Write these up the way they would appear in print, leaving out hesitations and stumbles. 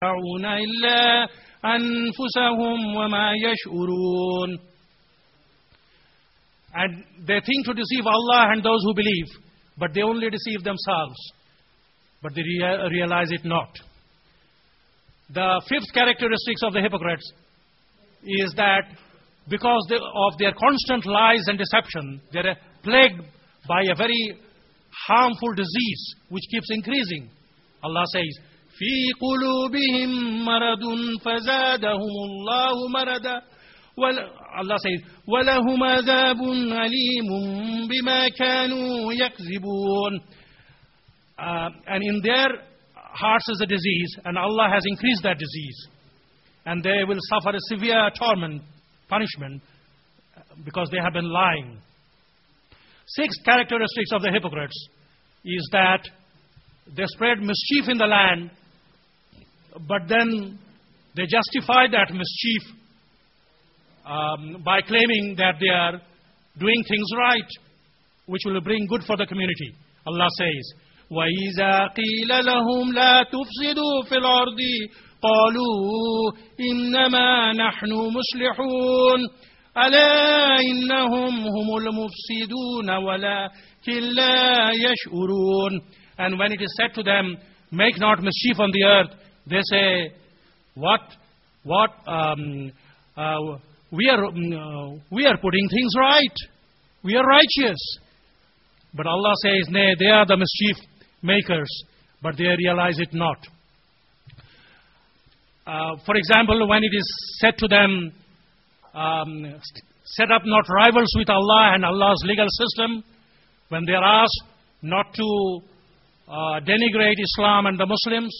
يَخْدَعُونَ إِلَّا أَنفُسَهُمْ وَمَا يَشْعُرُونَ. And they think to deceive Allah and those who believe, but they only deceive themselves, but they realize it not. The fifth characteristics of the hypocrites is that because of their constant lies and deception, they are plagued by a very harmful disease which keeps increasing. Allah says, فِي قُلُوبِهِمْ مَرَضٌ فَزَادَهُمُ اللَّهُ مَرَضًا. Allah says, وَلَهُمْ عَذَابٌ أَلِيمٌ بِمَا كَانُوا يَكْذِبُونَ. And in their hearts is a disease, and Allah has increased that disease. And they will suffer a severe torment, punishment, because they have been lying. Sixth characteristics of the hypocrites is that they spread mischief in the land, but then they justify that mischief by claiming that they are doing things right, which will bring good for the community. Allah says, وَإِذَا قِيلَ لَهُمْ لَا تُفْسِدُوا فِي الْأَرْضِ قَالُوا إِنَّمَا نَحْنُ مُصْلِحُونَ أَلَا إِنَّهُمْ هُمُ الْمُفْسِدُونَ وَلَكِنْ لَا يَشْعُرُونَ. And when it is said to them, make not mischief on the earth, they say, we are putting things right. We are righteous. But Allah says, nay, they are the mischief makers, but they realize it not. For example, when it is said to them, set up not rivals with Allah and Allah's legal system, when they are asked not to denigrate Islam and the Muslims,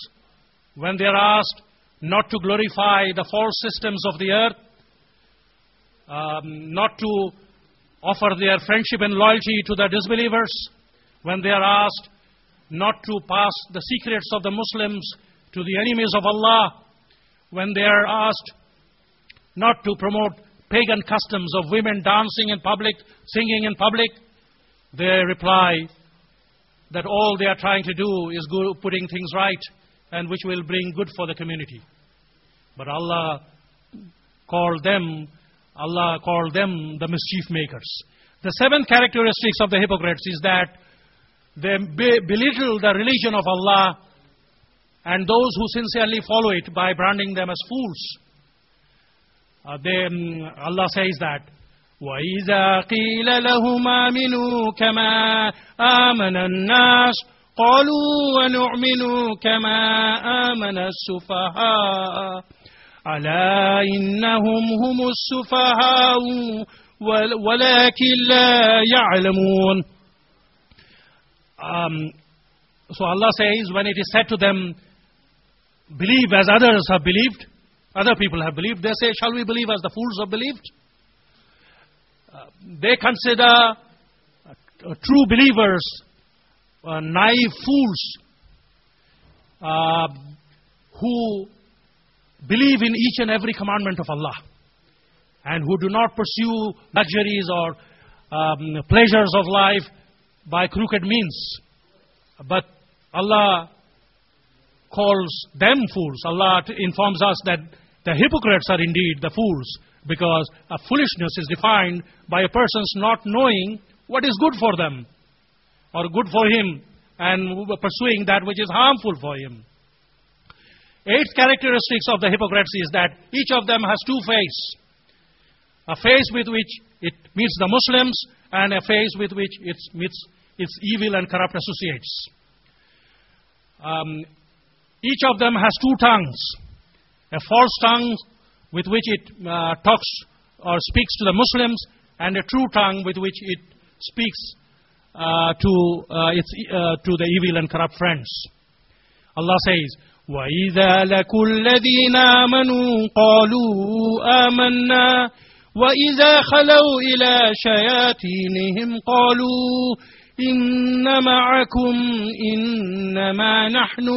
when they are asked not to glorify the false systems of the earth, not to offer their friendship and loyalty to the disbelievers, when they are asked not to pass the secrets of the Muslims to the enemies of Allah, when they are asked not to promote pagan customs of women dancing in public, singing in public, they reply that all they are trying to do is putting things right and which will bring good for the community. But Allah called them the mischief makers. The seventh characteristics of the hypocrites is that they belittle the religion of Allah and those who sincerely follow it by branding them as fools. Allah says that, وَإِذَا قِيلَ لَهُمْ آمِنُوا كَمَا آمَنَ النَّاسُ قَالُوا وَنُؤْمِنُوا كَمَا آمَنَ السُّفَهَاءُ أَلَا إِنَّهُمْ هُمُ السُّفَهَاءُ وَلَكِنْ لَا يَعْلَمُونَ. So Allah says, when it is said to them, believe as others have believed, other people have believed, they say, shall we believe as the fools have believed? They consider true believers naive fools who believe in each and every commandment of Allah and who do not pursue luxuries or pleasures of life by crooked means. But Allah calls them fools. Allah informs us that the hypocrites are indeed the fools, because a foolishness is defined by a person's not knowing what is good for them or good for him and pursuing that which is harmful for him. Eighth characteristics of the hypocrites is that each of them has two faces. A face with which it meets the Muslims and a face with which it meets its evil and corrupt associates. Each of them has two tongues. A false tongue with which it talks or speaks to the Muslims, and a true tongue with which it speaks to the evil and corrupt friends. Allah says, وَإِذَا لَقُوا الَّذِينَ آمَنُوا قَالُوا آمَنَّا وَإِذَا خَلَوْا إِلَى شَيَاطِينِهِمْ قَالُوا إِنَّ مَعَكُمْ إِنَّمَا نَحْنُ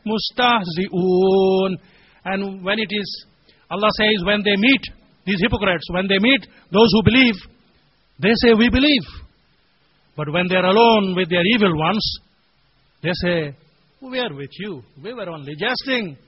مُسْتَهْزِئُونَ. And when it is, Allah says, when they meet these hypocrites, when they meet those who believe, they say, we believe. But when they are alone with their evil ones, they say, we are with you. We were only jesting.